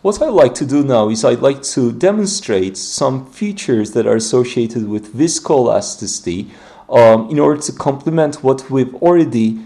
What I like to do now is I'd like to demonstrate some features that are associated with viscoelasticity in order to complement what we've already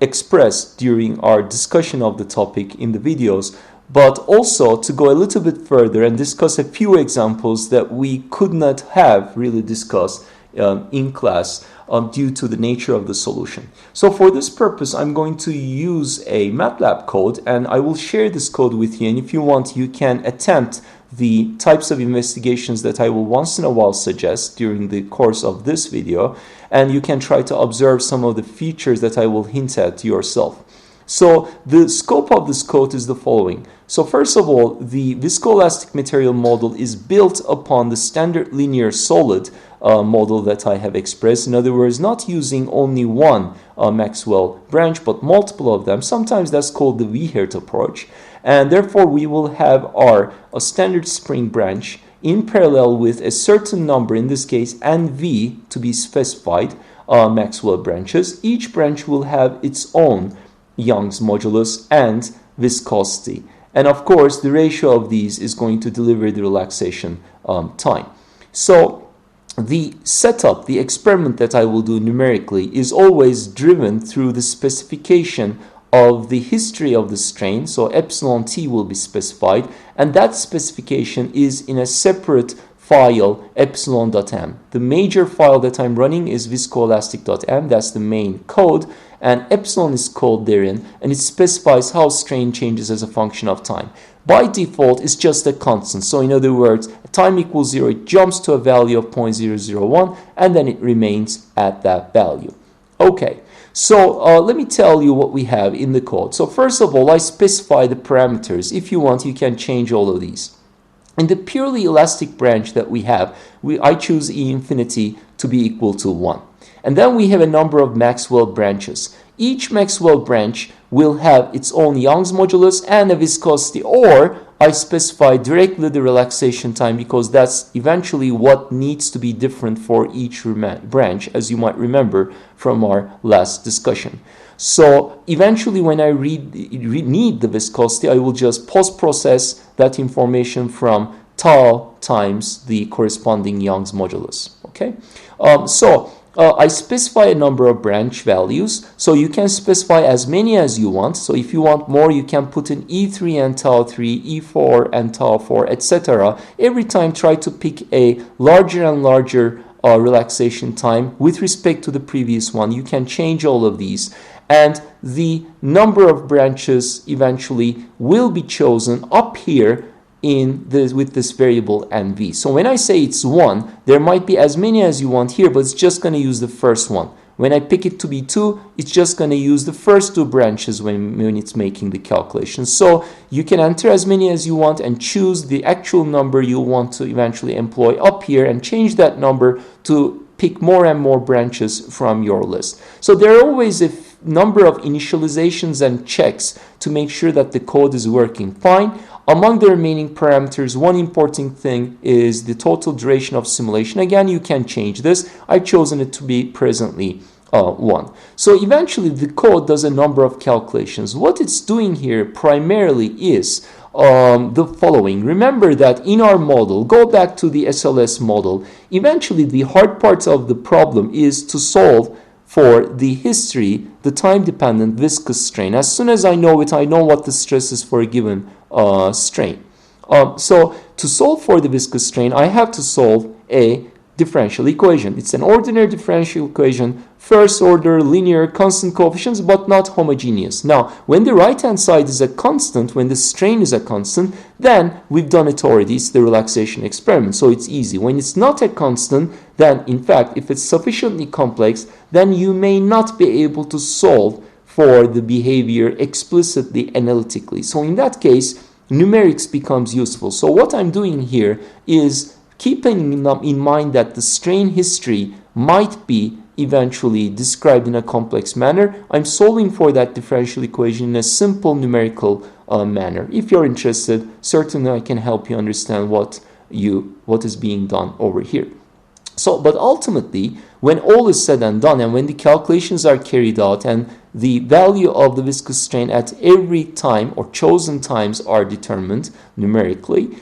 expressed during our discussion of the topic in the videos, but also to go a little bit further and discuss a few examples that we could not have really discussed in class due to the nature of the solution. So for this purpose, I'm going to use a MATLAB code, and I will share this code with you, and if you want, you can attempt the types of investigations that I will once in a while suggest during the course of this video, and you can try to observe some of the features that I will hint at yourself. So the scope of this code is the following. So first of all, the viscoelastic material model is built upon the standard linear solid model that I have expressed. In other words, not using only one Maxwell branch, but multiple of them. Sometimes that's called the Wihert approach. And therefore, we will have our standard spring branch in parallel with a certain number, in this case NV, to be specified Maxwell branches. Each branch will have its own Young's modulus and viscosity. And of course, the ratio of these is going to deliver the relaxation time. So the setup, the experiment that I will do numerically is always driven through the specification of the history of the strain. So epsilon t will be specified, and that specification is in a separate file, epsilon.m. The major file that I'm running is viscoelastic.m. That's the main code, and epsilon is called therein, and it specifies how strain changes as a function of time. By default, it's just a constant. So in other words, time equals 0, it jumps to a value of 0.001, and then it remains at that value. Okay, so let me tell you what we have in the code. So first of all, I specify the parameters. If you want, you can change all of these. In the purely elastic branch that we have, I choose E infinity to be equal to 1. And then we have a number of Maxwell branches. Each Maxwell branch will have its own Young's modulus and a viscosity, or I specify directly the relaxation time because that's eventually what needs to be different for each branch, as you might remember from our last discussion. So eventually when I need the viscosity, I will just post-process that information from tau times the corresponding Young's modulus. Okay, I specify a number of branch values, so you can specify as many as you want. So if you want more, you can put in E3 and tau 3, E4 and tau 4, etc. Every time try to pick a larger and larger relaxation time with respect to the previous one. You can change all of these, and the number of branches eventually will be chosen up here with this variable NV. So when I say it's 1, there might be as many as you want here, but it's just going to use the first one. When I pick it to be 2, it's just going to use the first 2 branches when it's making the calculation. So you can enter as many as you want and choose the actual number you want to eventually employ up here and change that number to pick more and more branches from your list. So there are always a number of initializations and checks to make sure that the code is working fine. Among the remaining parameters, one important thing is the total duration of simulation. Again, you can change this. I've chosen it to be presently 1. So eventually the code does a number of calculations. What it's doing here primarily is the following. Remember that in our model, go back to the SLS model, eventually the hard part of the problem is to solve for the history, the time-dependent viscous strain. As soon as I know it, I know what the stress is for a given strain. So to solve for the viscous strain, I have to solve a differential equation. It's an ordinary differential equation, first order, linear, constant coefficients, but not homogeneous. Now, when the right-hand side is a constant, when the strain is a constant, then we've done it already. It's the relaxation experiment, so it's easy. When it's not a constant, then in fact, if it's sufficiently complex, then you may not be able to solve for the behavior explicitly analytically. So in that case, numerics becomes useful. So what I'm doing here is keeping in mind that the strain history might be eventually described in a complex manner. I'm solving for that differential equation in a simple numerical manner. If you're interested, certainly I can help you understand what is being done over here. So, but ultimately, when all is said and done, and when the calculations are carried out, and the value of the viscous strain at every time or chosen times are determined numerically,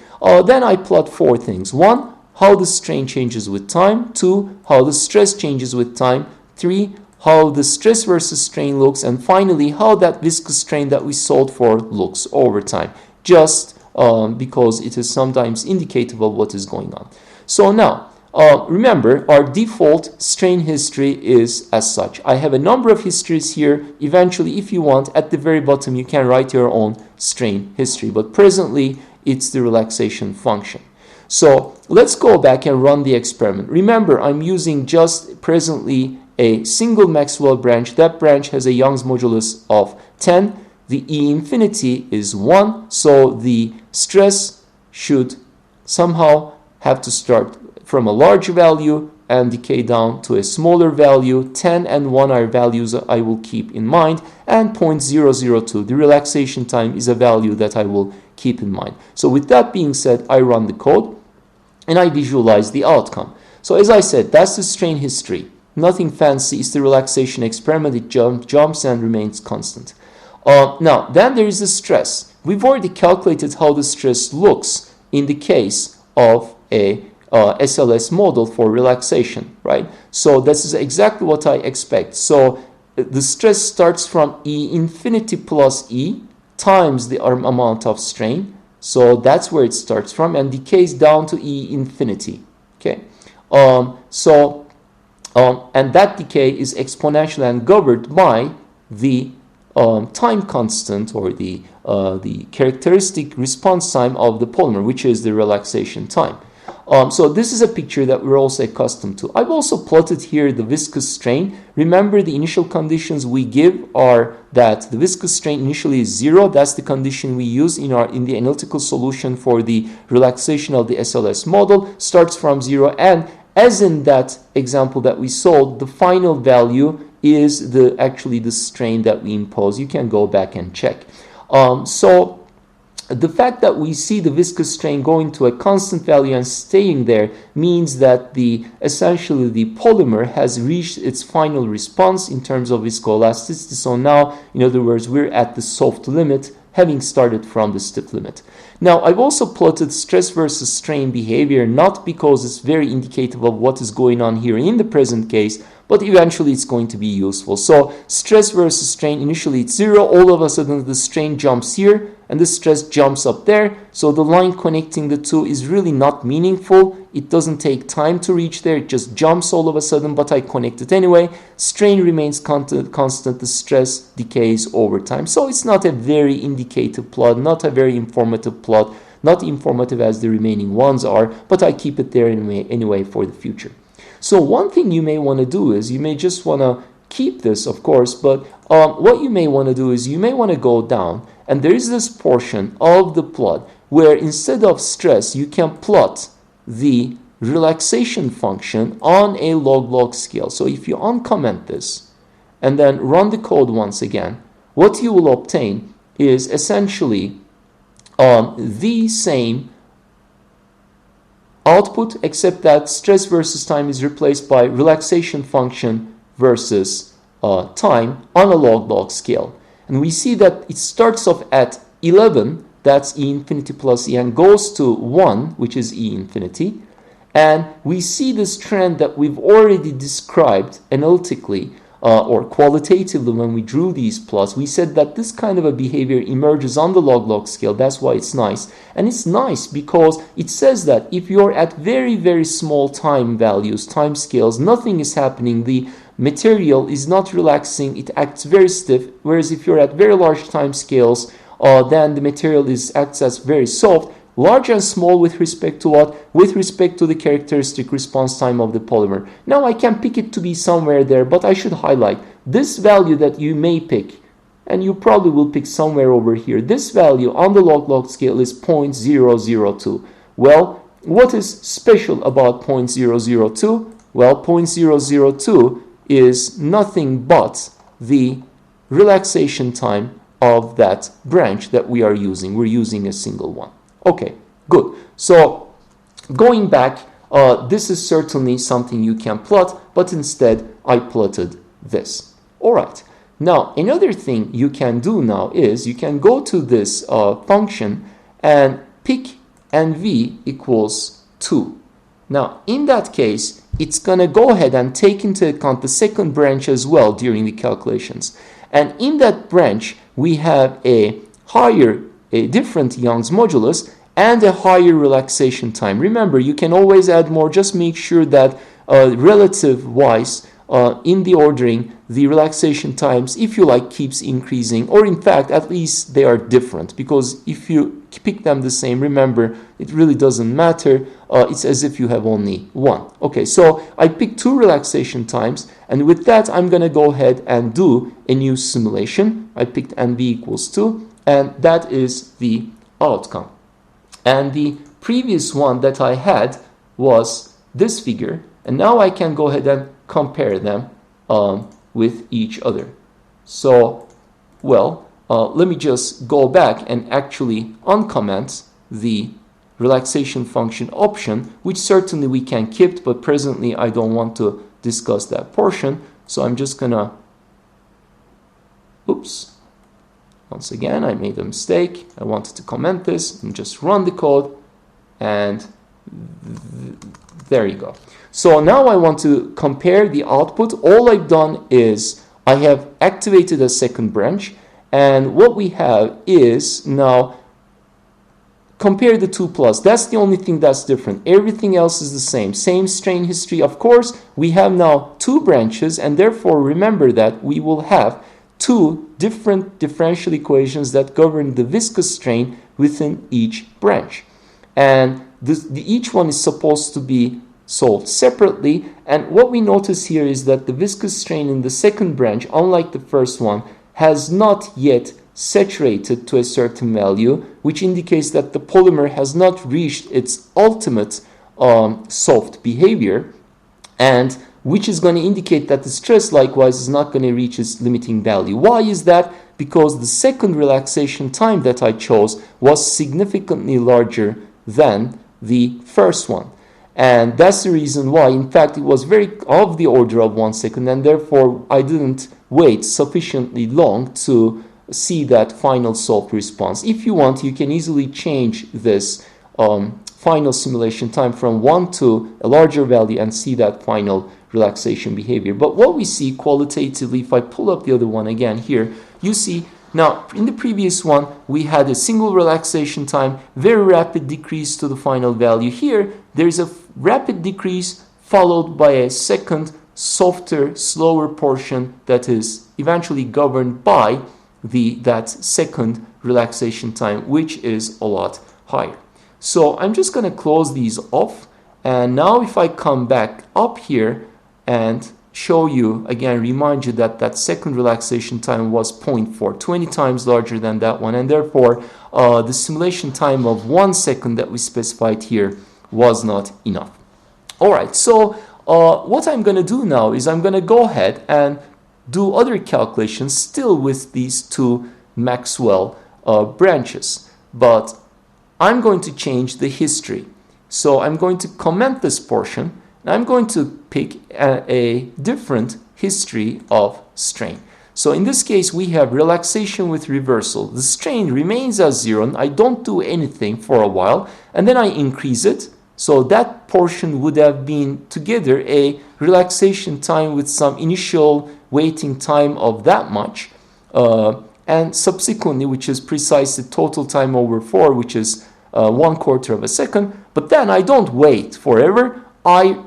then I plot four things. One, how the strain changes with time. Two, how the stress changes with time. Three, how the stress versus strain looks. And finally, how that viscous strain that we solved for looks over time, just because it is sometimes indicative of what is going on. So now, remember, our default strain history is as such. I have a number of histories here. Eventually, if you want, at the very bottom, you can write your own strain history. But presently, it's the relaxation function. So let's go back and run the experiment. Remember, I'm using just presently a single Maxwell branch. That branch has a Young's modulus of 10. The E infinity is 1. So the stress should somehow have to start from a large value and decay down to a smaller value. 10 and 1 are values I will keep in mind, and 0.002, the relaxation time, is a value that I will keep in mind. So with that being said, I run the code and I visualize the outcome. So as I said, that's the strain history. Nothing fancy. It's the relaxation experiment. It jumps and remains constant. Now, then there is the stress. We've already calculated how the stress looks in the case of a SLS model for relaxation, right? So this is exactly what I expect. So the stress starts from E infinity plus E times the amount of strain. So that's where it starts from, and decays down to E infinity. Okay. And that decay is exponential and governed by the time constant, or the characteristic response time of the polymer, which is the relaxation time. So this is a picture that we're also accustomed to. I've also plotted here the viscous strain. Remember, the initial conditions we give are that the viscous strain initially is 0. That's the condition we use in the analytical solution for the relaxation of the SLS model. Starts from 0, and as in that example that we solved, the final value is actually the strain that we impose. You can go back and check. So the fact that we see the viscous strain going to a constant value and staying there means that essentially the polymer has reached its final response in terms of viscoelasticity. So now, in other words, we're at the soft limit, having started from the stiff limit. Now, I've also plotted stress versus strain behavior, not because it's very indicative of what is going on here in the present case, but eventually it's going to be useful. So stress versus strain, initially it's 0. All of a sudden the strain jumps here and the stress jumps up there. So the line connecting the two is really not meaningful. It doesn't take time to reach there. It just jumps all of a sudden, but I connect it anyway. Strain remains constant. The stress decays over time. So it's not a very indicative plot, not a very informative plot, not informative as the remaining ones are, but I keep it there anyway for the future. So one thing you may want to do is, you may just want to keep this, of course, but what you may want to do is you may want to go down, and there is this portion of the plot where instead of stress, you can plot the relaxation function on a log-log scale. So if you uncomment this and then run the code once again, what you will obtain is essentially the same output, except that stress versus time is replaced by relaxation function versus time on a log-log scale. And we see that it starts off at 11, that's E infinity plus E, and goes to 1, which is E infinity. And we see this trend that we've already described analytically or qualitatively when we drew these plots. We said that this kind of a behavior emerges on the log-log scale. That's why it's nice. And it's nice because it says that if you're at very, very small time values, time scales, nothing is happening. The material is not relaxing. It acts very stiff. Whereas if you're at very large time scales, then the material acts as very soft. Large and small with respect to what? With respect to the characteristic response time of the polymer. Now I can pick it to be somewhere there, but I should highlight this value that you may pick, and you probably will pick somewhere over here. This value on the log-log scale is 0.002. Well, what is special about 0.002? Well, 0.002 is nothing but the relaxation time of that branch that we are using. We're using a single one. Okay, good. So going back, this is certainly something you can plot, but instead I plotted this. All right. Now, another thing you can do now is you can go to this function and pick NV equals 2. Now, in that case, it's going to go ahead and take into account the second branch as well during the calculations. And in that branch, we have a different Young's modulus and a higher relaxation time. Remember, you can always add more. Just make sure that relative-wise, in the ordering, the relaxation times, if you like, keeps increasing, or in fact, at least they are different, because if you pick them the same, remember, it really doesn't matter. It's as if you have only one. Okay, so I picked 2 relaxation times, and with that, I'm going to go ahead and do a new simulation. I picked NV equals 2, and that is the outcome. And the previous one that I had was this figure, and now I can go ahead and compare them with each other. So, well, let me just go back and actually uncomment the relaxation function option, which certainly we can keep, but presently I don't want to discuss that portion. So I'm just gonna, oops, once again, I made a mistake. I wanted to comment this and just run the code, and there you go. So now I want to compare the output. All I've done is I have activated a second branch, and what we have is now compare the 2 plus. That's the only thing that's different. Everything else is the same. Same strain history. Of course, we have now 2 branches, and therefore remember that we will have 2 different differential equations that govern the viscous strain within each branch. And each one is supposed to be solved separately, and what we notice here is that the viscous strain in the second branch, unlike the first one, has not yet saturated to a certain value, which indicates that the polymer has not reached its ultimate soft behavior, and which is going to indicate that the stress likewise is not going to reach its limiting value. Why is that? Because the second relaxation time that I chose was significantly larger than the first one. And that's the reason why, in fact, it was very of the order of 1 second, and therefore I didn't wait sufficiently long to see that final soft response. If you want, you can easily change this final simulation time from 1 to a larger value and see that final relaxation behavior. But what we see qualitatively, if I pull up the other one again here, you see now in the previous one we had a single relaxation time, very rapid decrease to the final value. Here there's a rapid decrease followed by a second softer, slower portion that is eventually governed by that second relaxation time, which is a lot higher. So I'm just going to close these off, and now if I come back up here and show you again, remind you that that second relaxation time was 0.4, 20 times larger than that one, and therefore the simulation time of 1 second that we specified here was not enough. All right, so what I'm going to do now is I'm going to go ahead and do other calculations still with these 2 Maxwell branches, but I'm going to change the history. So I'm going to comment this portion, and I'm going to pick a different history of strain. So in this case, we have relaxation with reversal. The strain remains as 0, and I don't do anything for a while, and then I increase it. So that portion would have been together a relaxation time with some initial waiting time of that much, and subsequently, which is precisely total time over 4, which is 1/4 of a second. But then I don't wait forever, I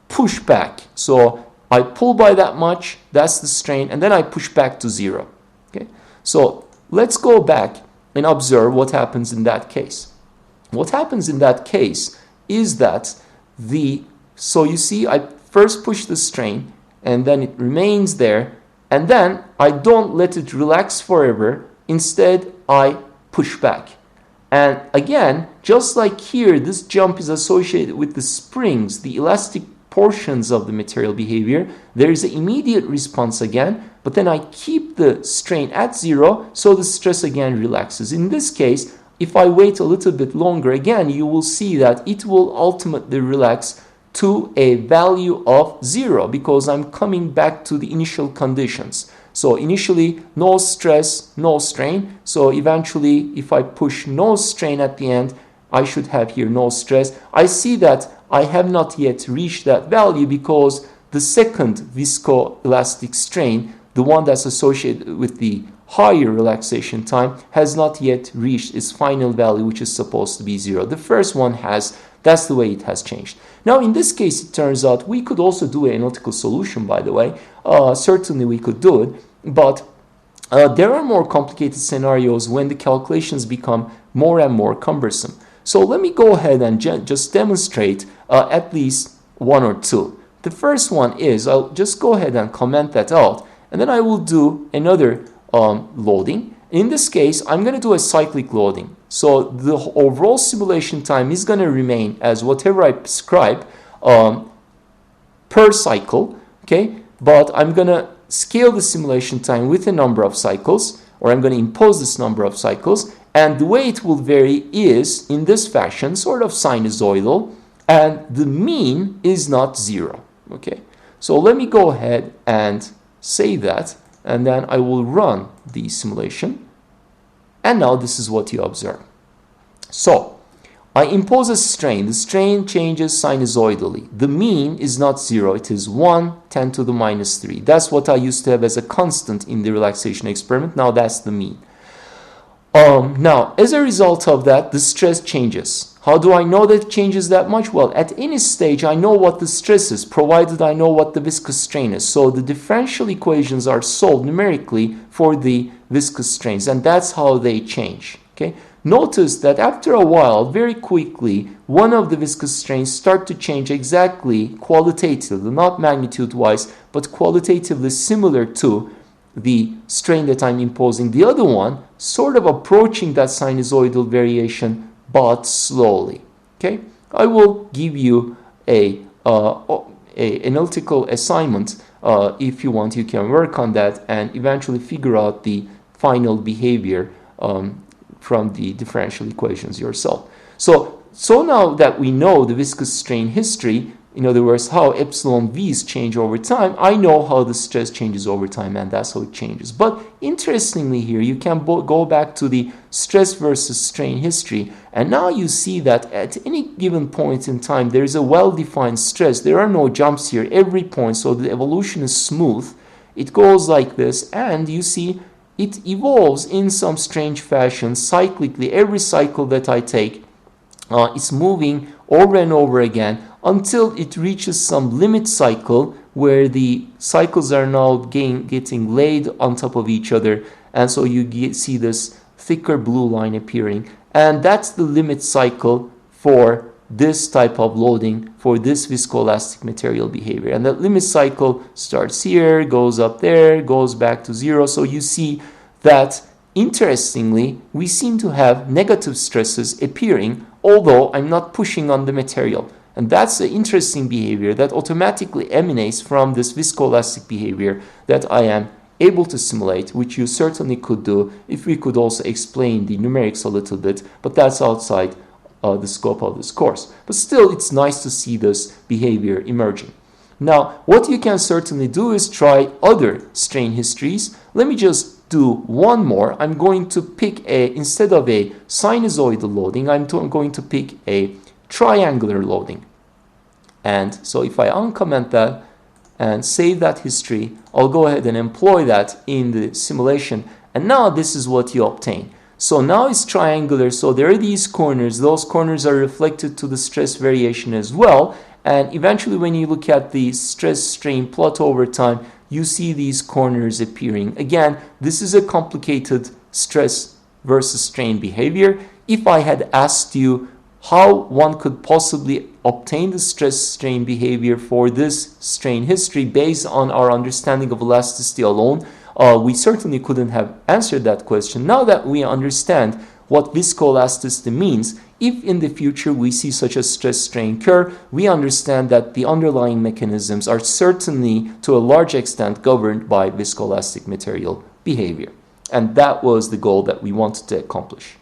push back. So I pull by that much, that's the strain, and then I push back to 0. Okay, so let's go back and observe what happens in that case. What happens in that case is that so you see, I first push the strain, and then it remains there, and then I don't let it relax forever. Instead, I push back. And again, just like here, this jump is associated with the springs, the elastic portions of the material behavior. There is an immediate response again, but then I keep the strain at 0, so the stress again relaxes. In this case, if I wait a little bit longer, again, you will see that it will ultimately relax to a value of 0 because I'm coming back to the initial conditions. So initially, no stress, no strain. So eventually, if I push no strain at the end, I should have here no stress. I see that I have not yet reached that value because the second viscoelastic strain, the one that's associated with the higher relaxation time, has not yet reached its final value, which is supposed to be 0. The first one has. That's the way it has changed. Now, in this case, it turns out we could also do an analytical solution, by the way. Certainly, we could do it. But there are more complicated scenarios when the calculations become more and more cumbersome. So let me go ahead and just demonstrate at least one or two. The first one is, I'll just go ahead and comment that out, and then I will do another loading. In this case, I'm going to do a cyclic loading. So the overall simulation time is going to remain as whatever I prescribe per cycle, okay? But I'm going to scale the simulation time with a number of cycles, or I'm going to impose this number of cycles, and the way it will vary is in this fashion, sort of sinusoidal, and the mean is not 0, okay? So let me go ahead and save that, and then I will run the simulation. And now this is what you observe. So I impose a strain. The strain changes sinusoidally. The mean is not 0. It is 1, 10 to the minus 3. That's what I used to have as a constant in the relaxation experiment. Now that's the mean. Now, as a result of that, the stress changes. How do I know that it changes that much? Well, at any stage, I know what the stress is, provided I know what the viscous strain is. So the differential equations are solved numerically for the viscous strains, and that's how they change. Okay? Notice that after a while, very quickly, one of the viscous strains start to change exactly qualitatively, not magnitude-wise, but qualitatively similar to the strain that I'm imposing. The other one sort of approaching that sinusoidal variation, but slowly. Okay, I will give you a analytical assignment. If you want, you can work on that and eventually figure out the final behavior from the differential equations yourself. So now that we know the viscous strain history, in other words, how epsilon v's change over time, I know how the stress changes over time, and that's how it changes. But interestingly here, you can go back to the stress versus strain history, and now you see that at any given point in time, there is a well-defined stress. There are no jumps here every point, so the evolution is smooth. It goes like this, and you see it evolves in some strange fashion cyclically. Every cycle that I take, it's moving over and over again until it reaches some limit cycle where the cycles are now getting laid on top of each other, and so you see this thicker blue line appearing, and that's the limit cycle for this type of loading for this viscoelastic material behavior. And that limit cycle starts here, goes up there, goes back to 0. So you see that interestingly we seem to have negative stresses appearing, although I'm not pushing on the material. And that's the interesting behavior that automatically emanates from this viscoelastic behavior that I am able to simulate, which you certainly could do if we could also explain the numerics a little bit, but that's outside the scope of this course. But still, it's nice to see this behavior emerging. Now, what you can certainly do is try other strain histories. Let me just do one more. I'm going to pick instead of a sinusoidal loading, I'm going to pick a triangular loading. And so if I uncomment that and save that history, I'll go ahead and employ that in the simulation. And now this is what you obtain. So now it's triangular, so there are these corners. Those corners are reflected to the stress variation as well. And eventually when you look at the stress strain plot over time, you see these corners appearing. Again, this is a complicated stress versus strain behavior. If I had asked you how one could possibly obtain the stress strain behavior for this strain history based on our understanding of elasticity alone, we certainly couldn't have answered that question. Now that we understand what viscoelasticity means, if in the future we see such a stress strain curve, we understand that the underlying mechanisms are certainly to a large extent governed by viscoelastic material behavior. And that was the goal that we wanted to accomplish.